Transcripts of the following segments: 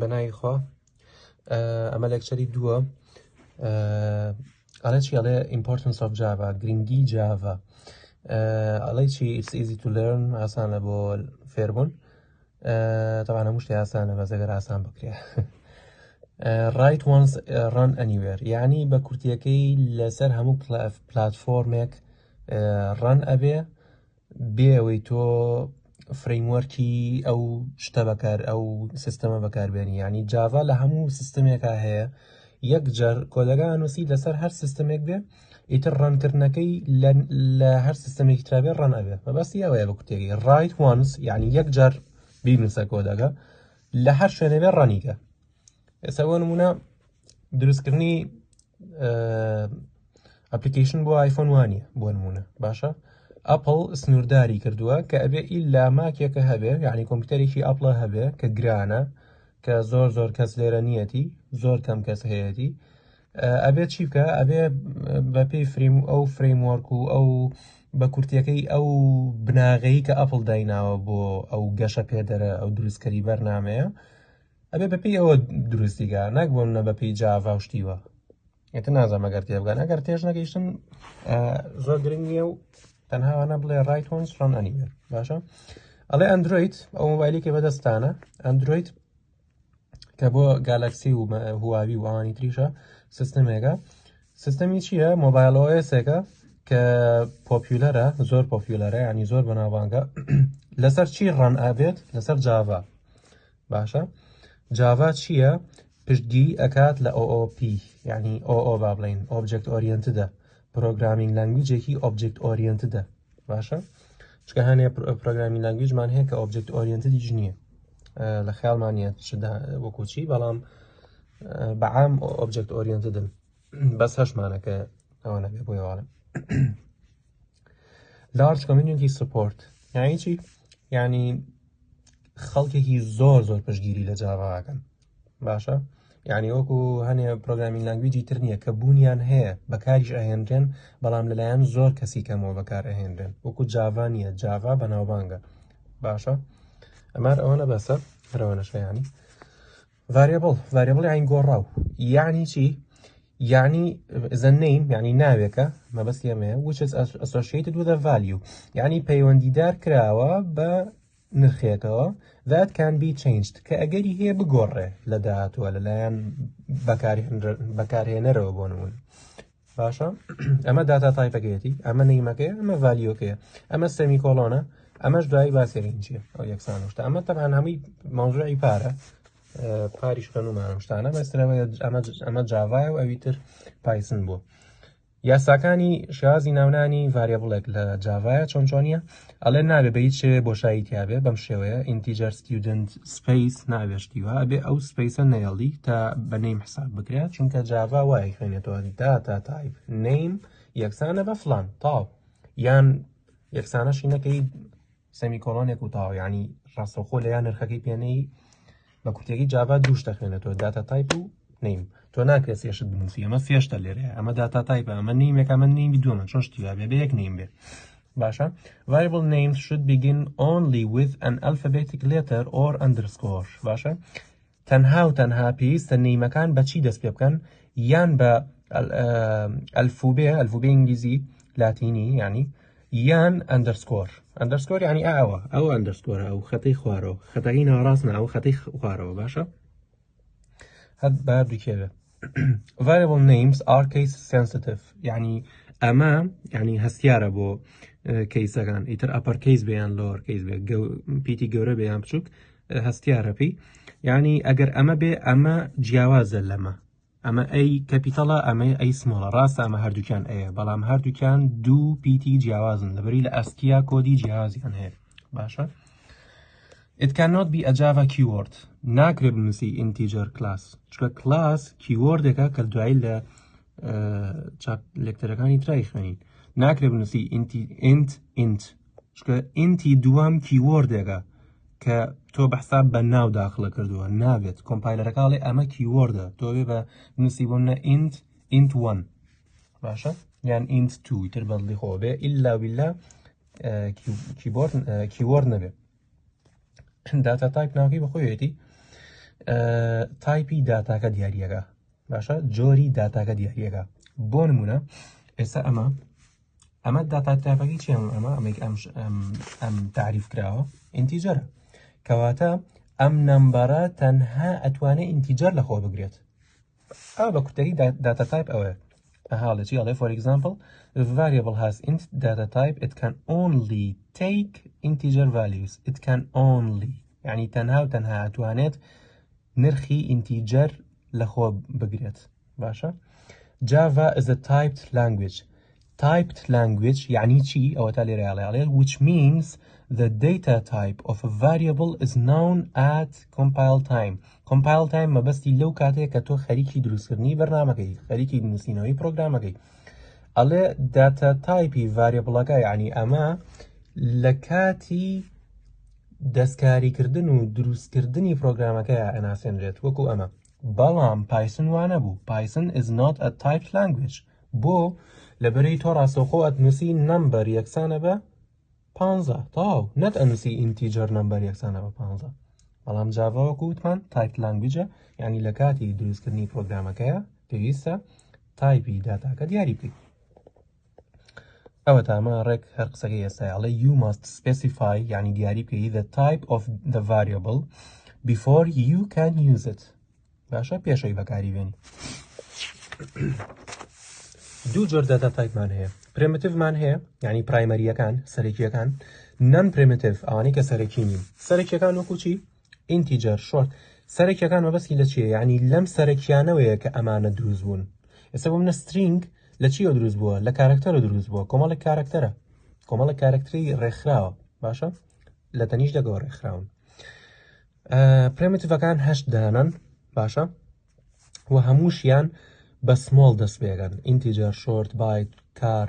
بەناوی خوا ئەمە لێکچەری دووە ئەڵێ چی ئەڵێ importance of Java گرنگی Java ئەڵێ چی it's easy to learn ئاسانە بۆ فێربوون طبعا هەموو شتێ ئاسانە بەس ئەگەر ئاسان بکرێ write once run anywhere یعنی بە کورتیەکەی لەسەر هەموو پلاتفۆرمێک ڕەن ئەبێ بێ ئەوەی تۆ فرەیموەرکی ئەو شتە بەکار ئەو سیستەمە بەکاربێنی یعنی جاوا لە هەموو سیستەمێکا هەیە یەک جار کۆدەکە ئەنووسی لەسەر هەر سیستەمێک بێ ئیتر ڕەنکردنەکەی لە هەر سیستەمێکی ترابێ ڕەن ئەبێ بەبەستی ئەوەیە بە کورتێکی write once یعنی یەک جار بینووسە کۆدەکە لە هەر شوێنە بێ ڕەنیکە ئێستا بۆ نمونە دروستکردنی ئەپلیکیشن بۆ آیفۆن وانیە بۆ نمونە باشە ئەپڵ سنوورداری کردووە کە ئەبێ ئیلا ماکێکە هەبێ یعنی کۆمپیوتەرێکی ئەپڵە هەبێ کە گرانە کە زۆر کەس لێرە نیەتی زۆر کەم کەس هەیەی ئەبێ چی بکە ئەبێ بەپێی ئەو فرەیموەرک و ئەو بە کورتیەکەی ئەو بناغەیی کە ئەپڵ دایناوە بۆ ئەو گەشە پێدەرە ئەو دروستکەری بەرنامەیە ئەبێ بەپێی ئەوە دروستیگا ناک بۆنە بەپێی جاوا و شتیوە ئێتە نازانم ئەگەر تێبگەن ئەگەر تێژ نەگەیشتن زۆر گرنگ نییە و تەنهاوانە بڵێ write once run anywhere باشە ئەڵێ ئەندروید ئەو مۆبایلێکی بەدەستانە ئەندروید کە بۆ گالاکسی و هواوی و ئەوانی تریشە سیستەمێکە سیستەمی چییە مۆبایل ئۆئسێکە کە پۆپیولەرە زۆر پۆپیولەرە ینی زۆر بەناوبانگە لەسەر چی ڕەن ئابێت لەسەر جاوا باشە جاوا چییە پشتگی ئەکات لە OOP یعنی OO با بڵین Object Oriented پرۆگرامینگ لانگویجێکی Object Oriented باشە چکە هەنێ پرۆگرامینگ لانگویجمان هەیە کە Object Oriented هیچ نییە لە خیالمانە وەکو چی بەڵام بەعام Object Oriented بەس هەشمانەکە ئەوە نەبێ بۆ ێواڵم Large Community Support یعنی چی یعنی خەڵکێکی زۆر پشتگیری لە جاواکەن باشە یعنی وەکو هەنێ پرۆگرامینگ لانگویجی تر نییە کە بوونیان هەیە بەکاریش ئەهێنرێن بەڵام لەلایەن زۆر کەسی کەمەوە بەکار ئەهێنرێن وەکو جاوا نییە جاوا بەناوبانگە باشە ئەمار ئەوە بەسە هەرەوەنەشە ینی variable یعنی گۆڕاو یعنی چی یعنی the name یعنی ناوێکە مەبەستی ئەمەیە which is associated with a value یعنی پەیوەندیدار کراوە بە نرخێکەوە that can be changed کە ئەگەری هەیە بگۆڕێ لە داهاتووە لەلایەن بەکارهێنەرەوە بۆ نمونە باشە ئەمە داتا تایپەکەیەتی ئەمە نەیمەکەیە ئەمە ڤالیۆکەیە ئەمە سەمیکۆلۆنە ئەمەش دوایی باسێرین چیە ئەو یەکسان شتە ئەمە تەبان هەمووی مەوزوعی پارە پاریش خوێنومانم شتانە بەسترەوە ئەمە جاڤایە و ئەوی تر پایسن بووە یاساکانی شێوازی ناونانی ڤاریبڵێک لە جاڤایە چۆنیە ئەڵێ نابێ بە هیچ شێوێ بۆشایی تیاابێ بەم شێوەیە integer student space نابێشتیوە ئەبێ ئەو سپیسە نێڵی تا بە نەیم حساب بکرێت چونکە جاڤا وای خوێنێتەوە data type name یەکسانە بە فلان تاو یان یەکسانەشی نەکەی سەمیکۆلۆنێک و تاو ینی ڕاستەوخۆ لە یان نرخەکەی پێنەی بە کورتێکی جاوا دووش دەخوێنێتەوە data type و name تۆ ناکرێت سێشت بنووسی ئەمە سێشتە لێرە ئەمە data type ئەمە نیمێک ئەمە نیمی دووەمە چۆن شتیوا بێ یەک نیم بێ باشە variable names should begin only with an alphabetic letter or underscore باشە تەنها پێویستە نەیمەکان بە چی دەست پێ بکەن یان بە ئەلفوبێ ئینگلیزی لاتینی ینی یان ئەندەرسکۆر ینی ئەو ئەندەرسکۆرە ئەو خەتەی خوارەوە خەتەکەی ناڕاستنە ئەو خەتەی خوارەوە باشە هەت باردووکێوێ variable names are case sensitive یعنی ئەمە ینی هەستیارە بۆ کەیسەکان ئیتر ئەپەر کەیس بێیان لۆر کەیس بێ پیتی گەورە بێیان بچووک هەستیارە پێی یعنی ئەگەر ئەمە بێ ئەمە جیاوازە لەمە ئەمە ئەی کەپیتەڵە ئەمە ئەی سمۆڵە ڕاستە ئەمە هەردووکیان ئەیە بەڵام هەردووکیان دوو پیتی جیاوازن لەبەری لە ئەستیا کۆدی جیاوازیان هەیە باشە It cannot be a Java keyword ناکرێ بنووسی integer class چکە class keywordێکە کە دوایی لە لێکتەرەکانی ترای خوێنین ناکرێ بنووسی int چکە inti دوام keywordێکە کە تۆ بەحساب بە ناو داخلە کردووە نابێت کۆمپایلەرەکاڵێ ئەمە کیوەردە تۆ بێ بە نووسی بۆنە int1 باشە یان int2 تر بەدڵی خۆ بێ ئیلا ویلا کیوەرد نەبێ داتا تایپ ناوکی بەخۆیەتی تایپی داتاکە دیاریەکە باشە جۆری داتاکە دیاریەکە بۆ نمونە ئێستا ئەمە داتا تایپەکەی چی ئەم تعریف کراوە ئینتیجەرە کەواتە ئەم نمبەرە تەنها ئەتوانێت ئینتیجەر لەخۆ بگرێت ئەو بە کوتەری داتا تایپ ئەوەیە هاڵێکی ئەڵێ for example if a variable has int data type it can only take integer values it can only يعني تەنها و تەنها ئەتوانێت نرخی ئینتیجەر لەخۆ بگرێت باشە Java is a typed language يعني چی ئەوە تا لێرە ئەڵێ which means the data type of a variable is known at compile time مەبەستی لەو کاتێک کە تۆ خەریکی دروستکردنی بەرنامەکەی خەریکی نووسینەوەی پرۆگرامەکەی ئەڵێ data typی variableەکە یعنی ئەمە لە کاتی دەستکاریکردن و دروستکردنی پرۆگرامەکەیە ئەناسێنرێت وەکو ئەمە بەڵام پایسن وانە بوو Python is not a typed language بۆ لەبەرەی تۆ ڕاستەوخۆ ئەتنووسی نمبەر یەکسانە بە 15 تاو نەت ئەنووسی ئینتیجەر نمبەر یەکسانە بە 15 بەڵام جاڤا وەکو وتمان تایپ لانگویجە یعنی لە کاتی دروستکردنی پرۆگرامەکەیە پێویستە تایپی داتاکە دیاری بکەیت ئەوە تامە ڕێک هەر قسەکەی ئێستاڵێ you must specify یعنی دیاری بکەیت the type of the variable before you can use it باشە پێشەوەی بەکاری بێنی دوو جۆر داتا تایپمان هەیە پرێمتیڤمان هەیە یعنی پرایمەریەکان سەرەکیەکان نان پرێمتیڤ ئەوانەی کە سەرەکی نین سەرەکیەکان وەکو چی ئینتیجەر شۆرت سەرەکیەکان مەبەستی لە چیە یعنی لەم سەرەکیانەوەیە کە ئەمانە دروست بوون ئێستا بۆ منە سترینگ لە چیەوە دروست بووە لە کارکتەرە دروست بووە کۆمەڵێک کارکتەرە کۆمەڵێک کارکتەری ڕێکخراوە باشە لە تەنیش دەگەوە ڕێکخراون پرێمتیڤەکان هەشت دانن باشە و هەمووشیان بە سمۆڵ دەست پێگەن ئینتیجەر شۆرت بایت کار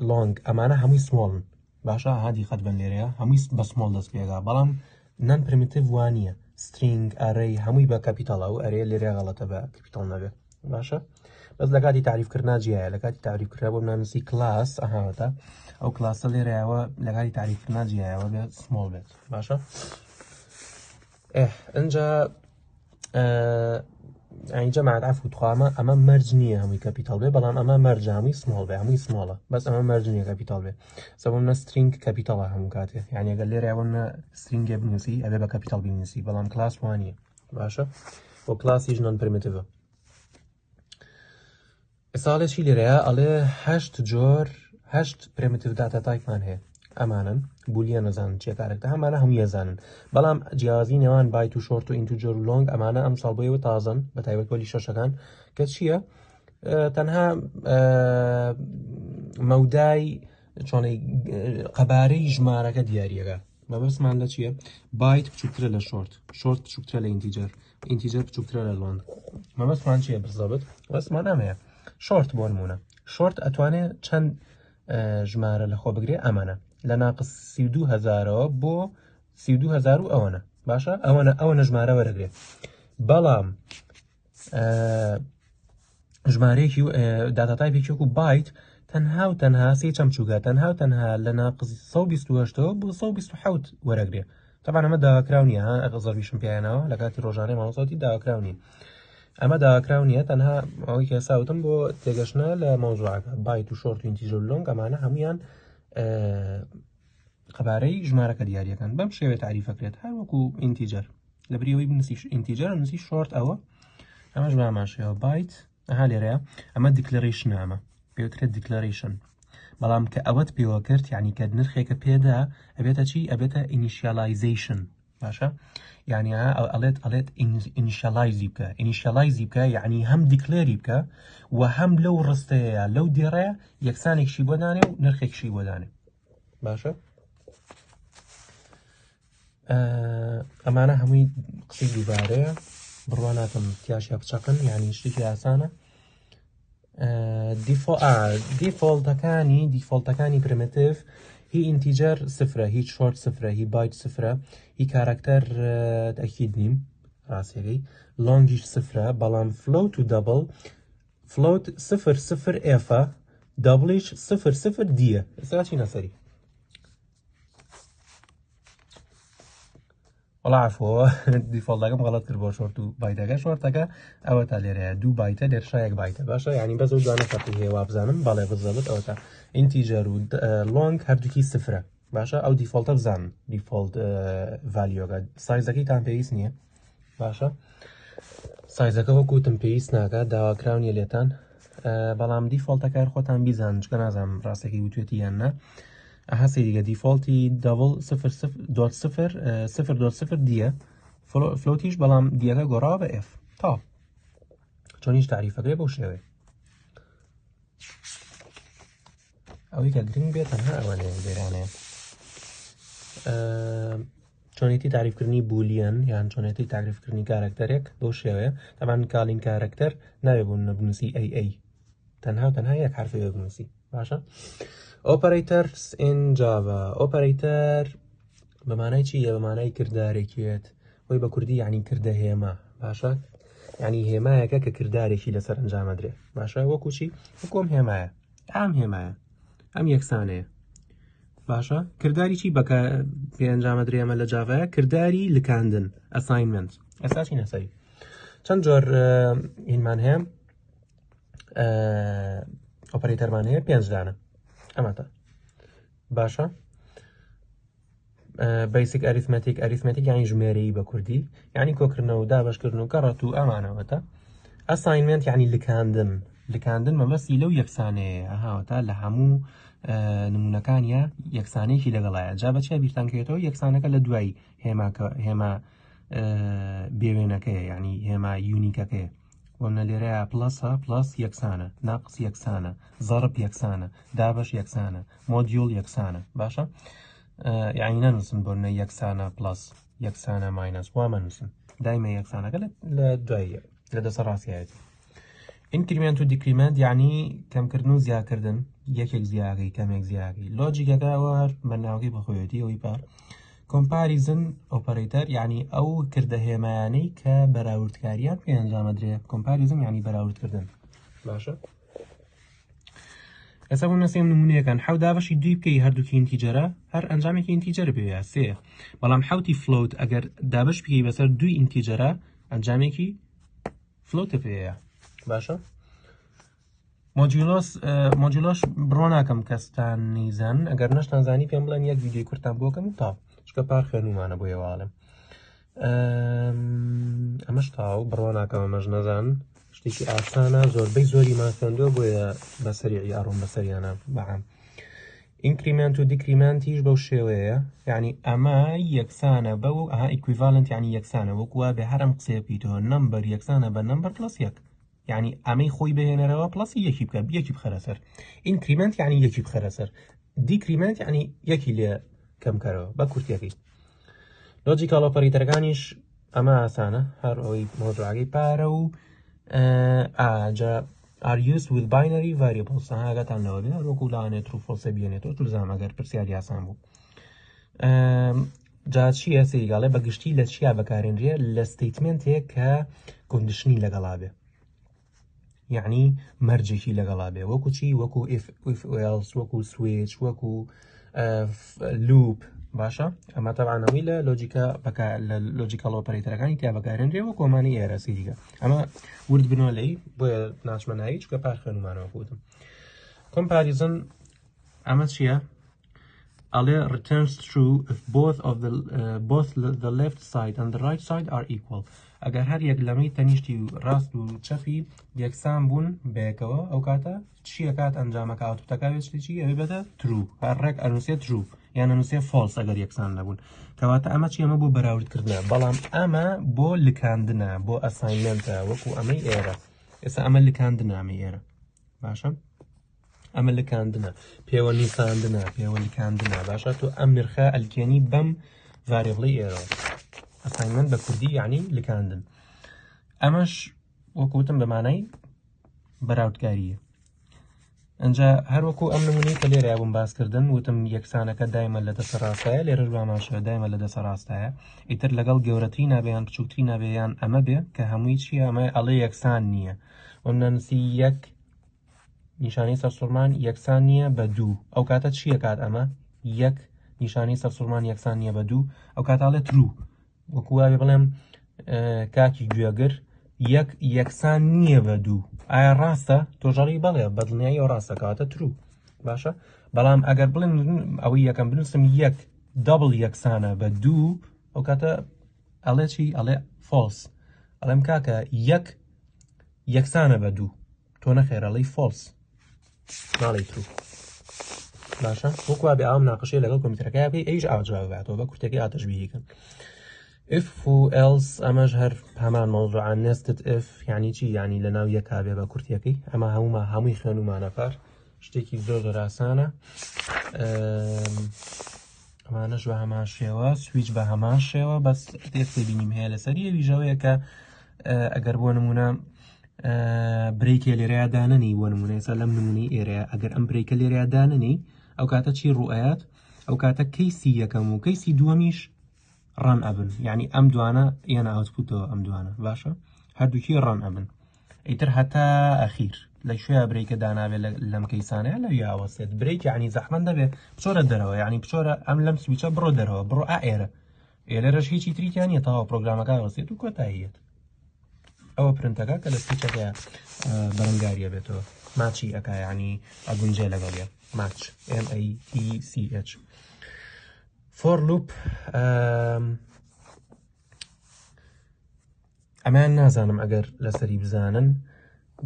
لۆنگ ئەمانە هەمووی سمۆڵن باشە هادی خەت بن لێرەیە هەمووی بە سمۆڵ دەست پێگا بەڵام نان پرمیتیڤ وانە سترینگ ئەرەی هەمووی بە کەپیتاڵە و ئەرێ لێرە غەڵەتە بە کەپیتاڵ نەبێت باشە بەس لە کاتی تعریفکردنا جیایە لە کاتی تعریفکرا بۆ نانووسی کلاس ئەهاوەتە ئەو کلاسە لێرەیەوە لە کاتی تعریفکردنا جیایەوە بێت سمۆڵ بێت باشە ئەنجا اینجا مع العفو تخوامە ئەمە مەرج نییە هەمووی کەپیتاڵ بێ بەڵام ئەمە مەرج هەمووی سمۆڵ بێ هەمووی سمۆڵە بەس ئەمە مەرج نییە کەپیتاڵ بێ سەبەمە سترینگ کەپیتاڵە هەموو کاتێ یعنی ئەگەر لێرە ئەوە سترینگێ بنووسی ئەبێ بە کەپیتاڵ بنووسی بەڵام کلاس وانە باشە بۆ کلاسیش نان پرمیتیڤە ئێستاڵێکی لێرەیە ئەڵێ هەشت جۆر هەشت پرمیتیڤ داتا تایپمان هەیە ئەمانن بولیە نەزانن چیە کارێکتە هەمانە هەموو ێزانن بەڵام جیازی نێوان بایت و شۆرت و ئینتیجەر و لۆنگ ئەمانە ئەم ساڵ بۆیەوە تازن بە تایبەت بۆلی شەشەکان کە چییە تەنها مەودای چۆنەی قەبارەی ژمارەکە دیاریەکە مەبەستمان لە چییە بایت بچووکترە لە شۆرت شۆرت بچووکترە لە ئینتیجەر بچووکترە لە لۆنگ مەبەستمان چییە بزەبت بەسمان ئەمەیە شۆرت بۆ نمونە شۆرت ئەتوانێت چەند ژمارە لەخۆ بگرێ ئەمانە لە ناقص 32,000ەوە بۆ 32,000 و ئەوەنە باشە ئەوەنە ژمارە وەرەگرێت بەڵام ژمارەیەکی داتاتایپێکی وەکو بایت تەنها و تەنها سێ چەمچووکە تەنها و تەنها لە ناقص 128ەوە بۆ 127 وەرەگرێ طبعا ئەمە داواکراو نییە ها ئەغزەربیشم پێیانەوە لە کاتی ڕۆژانەی مامۆستی داواکراو نییە ئەمە داواکراو نییە تەنها ئەوەی کە ساوتم بۆ تێگەشتنە لە مۆزوعەکە بایت و شۆرت و ئینتیجەر و لۆنگ ئەمانە هەمویان قەبارەی ژمارەکە دیاریەکەن بەم شێوێ تعریفەکرێت هەر وەکو ئینتیجەر لە بریەوەی بنووسی ئینتیجەر نووسی شۆرت ئەوە ئەمەش باماشەوە بایت ئەها لێرەیە ئەمە دیکلەرێشنە ئەمە پێوترێت دیکلەرێشن بەڵام کە ئەوەت پێوە کرد یعنی کە نرخێکە پێدا ئەبێتە چی ئەبێتە ئینیشیالایزیشن باشە یعنی ئەڵێت ئینیشیالایزی بکە ئینیشیالایزی بکە یعنی هەم دیکلێری بکە و هەم لەو ڕستەیە لەو دێڕەیە یەکسانێکشی بۆدانێ و نرخێکشی بۆدانێ باشە ئەمانە هەمووی قسەی دووبارەیە بڕواناتم تیاشیا بچەقن یعنی شتێکی ئاسانە دیفۆڵتەکانی پرمیتیڤ هی ئینتیجەر سفرە هیچ شۆرت سفرە هی بایت سفرە هی کارکتەر ئەکید نیم ڕاستیەکەی لۆنگیش سفرە بەڵام فلۆت و دەبڵ فلۆت 0 ئێفە دەبڵیش 0 دیە ئێستا چی نەسەری والله عفوا ديفولتاكم غلط كربو شورتو بايتاكا شورتاكا او تا ليريا 2 بايتا لير شايك بايتا باشا يعني بس وزانا فرقي هي وابزانم بالي بالضبط او تا انتيجر و لونج هردوكي صفر باشا او ديفولت بزان ديفولت فاليو قد سايزكي كان بيس نيه باشا سایزەکە وەکو وتم پێویست ناکات داواکراونیە لێتان بەڵام دیفۆڵتەکە خۆتان بیزان چکە نازانم ڕاستێکی وتوێتی یان نا هەستی دیگە دیفۆڵتی دەڤڵ 0.0 دیە فلۆتیش بەڵام دیەکە گۆڕاوە بە F تا چۆنیش تعریفەکەی بەو شێوێ ئەوەی کە گرنگ بێت تەنها ئەوانەیە لێرانەیە چۆنێتی تعریفکردنی بولیەن یان چۆنێتی تعریفکردنی کارکتەرێک بۆ شێوەیە تەمان کاڵین کارکتەر ناوێ بوون نەبنووسی AA تەنها یەک حرفێ بنووسی باشە Operators in Java Operator بەمانای چیە بەمانای کردارێکێت وەی بە کوردی یعنی کردە هێما باشە یعنی هێمایەکە کە کردارێکی لەسەر ئەنجامەدرێ باشە وەکو چی وەکۆم هێمایە هێمایە ئەم یەکسانەیە باشە کردداری چی بەکە پێنجامە درێمە لە جاڤایە کردداری لکاندن ئەساینمنت ئەساسی نەسەری چەند جۆر هینمان هەیە ئۆپەرەیتەرمان هەیە 5 دانە ئەمەتە باشە بیسیک ئەریثمەتیک یانی ژمێرەی بە کوردی یعنی کۆکردنەوە و دابەشکردن و گەڕەت و ئەمانەوەتە ئەساینمنت یعنی لکاندن مەبەستی لەو یەکسانەیە هاوەتە لە هەموو نمونونەکانیە یەکسانەیەکی لەگەڵایە جا بەچێ بیرتانکەوێتەوە یەکسانەکە لە دوای هێما بێوێنەکەیە ینی هێما یونیکەکەیە وەنە لێرەیە پلەسە پلەس یەکسانە ناقص یەکسانە زەرب یەکسانە دابش یەکسانە مۆدیۆل یەکسانە باشە یعنی نەنووسن بۆنە یەکسانە پلەس یەکسانە ماینەس وامە نووسن دایمە یەکسانەکە لە دوای لە دەسە ڕاستیایەتی ئینکریمنت و دیکریمنت یعنی کەمکردن و زیادکردن یەکێک زیاگەی کەمێک زیاگەی لۆجیکەکەەوە بەناوەکەی بەخۆیەتی ئەوی پار کۆمپاریزن ئۆپەرەیتەر یعنی ئەو کردە هێمایانەی کە بەراوردکاریان پێ ئەنجامەدرێ کۆمپاریزن یعنی بەراوردکردن باشە ئێستا بوو نەسێم نمونەیەکان حەوت دابەشی دوی بکەی هەردووکی ئینتیجەرە هەر ئەنجامێکی ئینتیجەر بێ سێ بەڵام حەوتی فلۆت ئەگەر دابش بکەی بەسەر دوی ئینتیجەرە ئەنجامێکی فلۆتە پێەیە باشە مۆجیولۆش بڕۆ ناکەم کەستان نیزان ئەگەر نەشتانزانی پێم بڵێن یەک ویدیۆی کورتان بۆکەم و تا چکە پار خوێنومانە بۆ ێواڵم ئەمەش تاو بڕۆ ناکەم ئەمەش نەزان شتێکی ئاسانە زۆربەی زۆری مان خوێندووە بۆیە بەسەری ئاڕۆم بەسەریانە بەعام ئینکریمنت و دیکریمنتیش بەو شێوەیە یعنی ئەمە یەکسانە بەو ئیکویڤالنت یعنی یەکسانە وەکووە بێ هەرم قسێ بکەیتەوە نەمبەر یەکسانە بە نەمبەر پلەس یەک یعنی ئەمەی خۆی بهێنەرەوە پلەسی یەکی بکە یەکی بخەرە سەر ئینکریمنت یعنی یەکی بخەرە سەر دیکریمنت یعنی یەکی لێ کەمکەرەوە بە کورتیەکەی لۆجیکال ئۆپەرەیتەرەکانیش ئەمە ئاسانە هەر ئەوەی مۆزوعەکەی پارە و جا are used with binary variables هاگەتان لەوە بێ وەکو لاوانێت true false بێنێتەوە توزانام ئەگەر پرسیاری ئاسان بوو جا چیە سریگاڵێ بەگشتی لە چیا بەکارێنرێ لە ستیتمنتێک کە کۆندیشنی لەگەڵا بێ یعنی مەرجێکی لەگەڵا بێ وەکو چی وەکو if else وەکو switch وەکو loop باشە ئەمە تەبانەوەی لە لۆجیکال ئۆپەرەیتەرەکانی تیا بەکارێنرێ وە کۆمانی ئێرە سریگە ئەمە ورد بنەوە لەی بۆیە ناچمەنایی چکە پار خوێنمانەوە بوتم کۆمپاریزن ئەمە چییە ئەڵێ returns true if both the left side and the right side are equal ئەگەر هەر یەک لەمەی تەنیشتی و ڕاست و چەپی یەکسان بوون بەیەکەوە ئەو کاتە چیەکات ئەنجامەکە ئاوتوتەکەوێت شتێکی ئەوێ بێتە true هەرڕێک ئەنووسێت true یان ئەنووسێ false ئەگەر یەکسان نەبوون کەواتە ئەمە چی ئەمە بۆ بەراوردکردنە بەڵام ئەمە بۆ لکاندنە بۆ ئەساینمنتە وەکو ئەمەی ئێرە ئێستا ئەمە لکاندنە ئەمەی ئێرە باشە ئەمە لکاندنە پێوە نیساندنە پێوە لکاندنە باشە تۆ ئەم نرخە ئەلکێنی بەم ڤارێبڵی ئێرە ئەساینمنت بە کوردی یعنی لکاندن ئەمەش وەکوتم بەمانای بەراوردکاریە ئەنجا هەروەکو ئەم نمونەی کە لێرە بووم باسکردن وتم یەکسانەکە دایمە لە دەسە ڕاستایە لێرە باماشە دایمە لە دەسە ڕاستایە ئیتر لەگەڵ گەورەتری نابێیان بچووکتری نابێیان ئەمە بێ کە هەمووی چیە ئەمە ئەڵێ یەکسان نییە وەنەنسی یەک نیشانەی سەرسوڕمان یەکسان نییە بە دوو ئەو کاتە چیە کات ئەمە یەک نیشانەی سەرسوڕمان یەکسان نییە بە دوو ئەو کاتاڵێ ترو وەکووای بڵێم کاکی گوێگر یەکسان نییە بە دوو. ئایا ڕاستە؟ تۆژەڵی بەڵێ بەدڵنیایی ئەو ڕاستە کەواتە ترو باشە. بەڵام ئەگەر بڵێن ئەوەی یەکەم بنووسم یەک دەبڵ یەکسانە بە دوو، ئەو کاتە ئەڵێ چی؟ ئەڵێ فۆلس. ئەڵێم کاکە یەک یەکسانە بە دوو، تۆ نەخێر ئەڵێی فۆلس، ناڵی ترو باشە. وەکوا بێ ئەم ناقەشەیە لەگەڵ کۆمپیوتەرەکەی بکەی ئەیش ئاجاواب بێتەوە بە کورتێکی ئاتەشبیهیکەن. if و else ئەمەش هەر هەمان مەوضوعان nested if یعنی چی؟ یعنی لەناو یەکا بێ بە کورتەکەی. ئەمە هەمووی خوێنومانە پار، شتێکی زۆر ئاسانە. ئەمانەش بە هەمان شێوە، سویچ بە هەمان شێوە، بەس تێکتێ بینیم هەیە لەسەری ویژەوەیە کە ئەگەر بۆ نمونە برێکێ لێرەیە داننی بۆ نمونە ئێستا لەم نمونەی ئێرەیە ئەگەر ئەم برێکە لێرەیە داننی، ئەو کاتە چی ڕوئەت؟ ئەو کاتە کەیسی یەکەم و کەیسی دووەمیش ڕەن ئەبن، یعنی ئەم دوانە یانە ئاوتپوتەوە ئەم دوانە باشە، هەردووکی ڕەن ئەبن. ئیتر هەتا ئەخیر لە شوێ برێکە دانابێت لەم کەیسانەیە لە یاوەسێت برێک، یعنی زەحمەند دەبێت بچۆرە دەرەوە، یعنی بچۆرە ئەم لەم سویچە بڕۆ دەرەوە، بڕۆ ئێرە ئێرەش هیچی تریتیان نیە، تەواو پرۆگرامەکە وەسێت و کۆتاییەت. ئەوە پرنتەکە کە لە سویچەکە بەرەنگاریە بێتەوە ماچی ئەکا، یعنی ئەگونجێ لەگەڵیە ماچ MATCH. فۆر لوپ ئەمان نازانم ئەگەر لەسەری بزانن،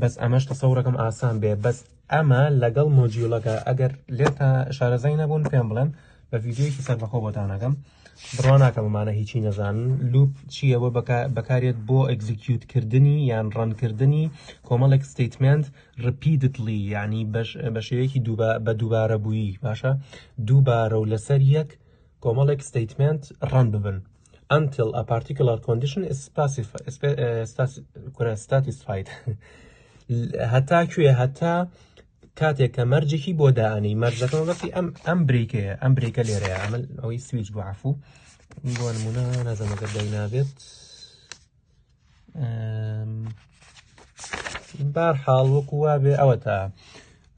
بەس ئەمەش تەسەورەکەم ئاسان بێ، بەس ئەمە لەگەڵ مۆجیولەکە ئەگەر لێتە شارەزای نەبوون پێم بڵێن بە ڤیدیۆیەکی سەربەخۆ بۆتانەکەم، بڕوا ناکەممانە هیچی نەزانن. لوپ چیەوە؟ بەکارێت بۆ ئەگزیکیوتکردنی یان ڕەنکردنی کۆمەڵێک ستیتمنت ریپیتدلی، یعنی بە شێوەیەکی بە دووبارە بوویی باشە، دووبارە و لەسەر یەک کۆمەڵێک ستیتمنت ڕەن ببن until a particular condition is satisfied. هەتا کوێ؟ هەتا کاتێک کە مەرجێکی بۆ داانی، مەرجەکەمە بەسی ئەم بریکەیە، ئەم بریکە لێرەیە، ئەمە ئەوەی سویچ بۆ عفو بۆ نمونە نازەمەکە داینابێت. بارحاڵ وەکو وا بێ ئەوە تا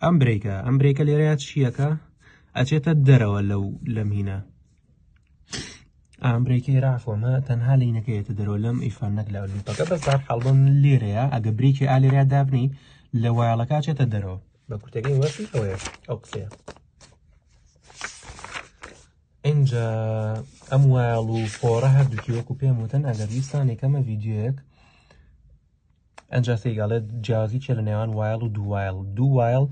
ئەم بریکە لێرەیە چیەکە؟ ئەچێتە دەرەوە لەم هینە. ئەم بریکەی ڕافۆمە تەنها لینەکەیەتە دەرەوە لەم ئیفان نەک لە لوپەکە، بەس بارحاڵبم لێرەیە ئەگە بریکی ئالێرەیە دابنی لە وایڵەکە چێتە دەرەوە بە کورتەکەی وەسی ئەوەیە ئەو قسەیە. اینجا ئەم وایڵ و فۆرە هەردووکی وەکو پێم وتن ئەگەر ویستان یەکەمە ڤیدیۆیەک ئەنجا سێگاڵێت جیازی چێ لە نێوان وایڵ و دوو وایڵ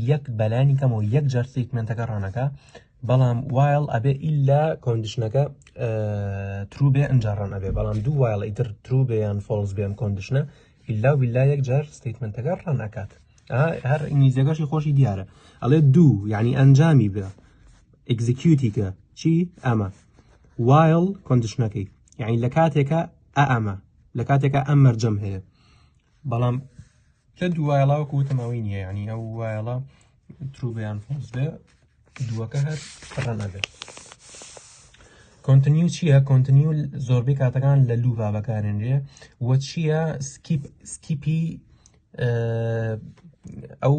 یەک بەلانی کەمەوە یەک جار ستیتمنتەکە ڕەنەکە، بەڵام وایڵ ئەبێ ئیلا کۆندیشنەکە ترو بێ ئەنجا ڕەن ئەبێ، بەڵام دوو وایڵ ئیتر ترو بێ یان فۆڵس بێ ئەم کۆندیشنە ئیلا ویلا یەک جار ستیتمنتەکە ڕەن ئەکات. هەر ئینگلیزیەکەشی خۆشی دیارە، ئەڵێ دوو یعنی ئەنجامی بێ ئەگزیکیوتیکە چی؟ ئەمە وایڵ کۆندیشنەکەی، یعنی لە کاتێکە ئەمە لە کاتێکە ئەم مەرجەم هەیە، بەڵام لە دوو وایڵاوەکو وتمەوەی نییە، یعنی ئەو وایڵە ترو بێ یان فۆڵس بێ دووەکە هەر ڕەن ئەبێ. کۆنتینیو چییە؟ کۆنتینیو زۆربەی کاتەکان لە لوپا بەکارێنرێ، وە چییە؟ سکیپی ئەو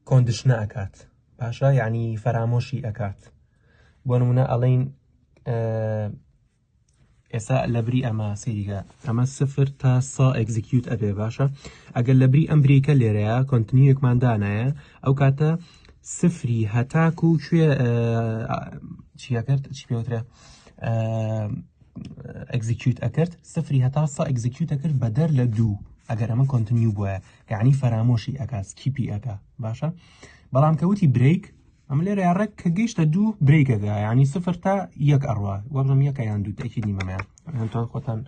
کۆندیشنە ئەکات باشە، یعنی فەرامۆشی ئەکات. بۆ نمونە ئەڵێن ئێستا لەبری ئەمە سیریگە ئەمە 0 تا 100 ئەگزیکیوت ئەبێ باشە، ئەگەر لەبری ئەم بریکە لێرەیە کۆنتینیویەکمان دانایە، ئەو کاتە سفری هەتاکو کوێ چیە کرد؟ چی پێوترە؟ ئەگزیکیوت ئەکرد، سفری هەتا 100 ئەگزیکیوت ئەکرد بەدەر لە دوو، ئەگەر ئەمە کۆنتینیو بووە، یعنی فەرامۆشی ئەکا سکیپی ئەکا باشە. بەڵام کەوتی بریک ئەم لێرە ڕێک کە گەیشتە دوو بریکەکە، یعنی 0 تا 1 ئەڕوا، وەبڵم یەکە یان دوو تەکید نیمەمەیان، هەمتوان خۆتان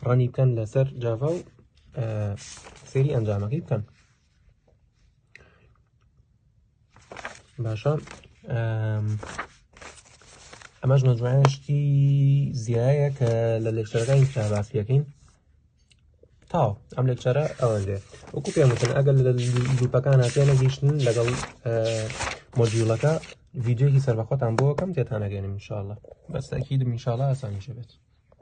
ڕەنی بکەن لەسەر جاڤا و سێری ئەنجامەکەی بکەن باشە. ئەمەش مەجموعەیەشتی زیایە کە لە لێکچەرەکانی تر باسیەکەین. تاو ئەم لێکچەرە ئەوەندێ وەکو پێم وتن ئەگەر لە لوپەکان هاتیانە گەیشتن لەگەڵ مۆجیولەکە ڤیدیۆیەکی سەربەخۆتان بۆ کەم تێتانەگەێنم ئینشاءڵڵا، بەس تاکیدم ئینشاءڵڵا ئاسانیشە بێت.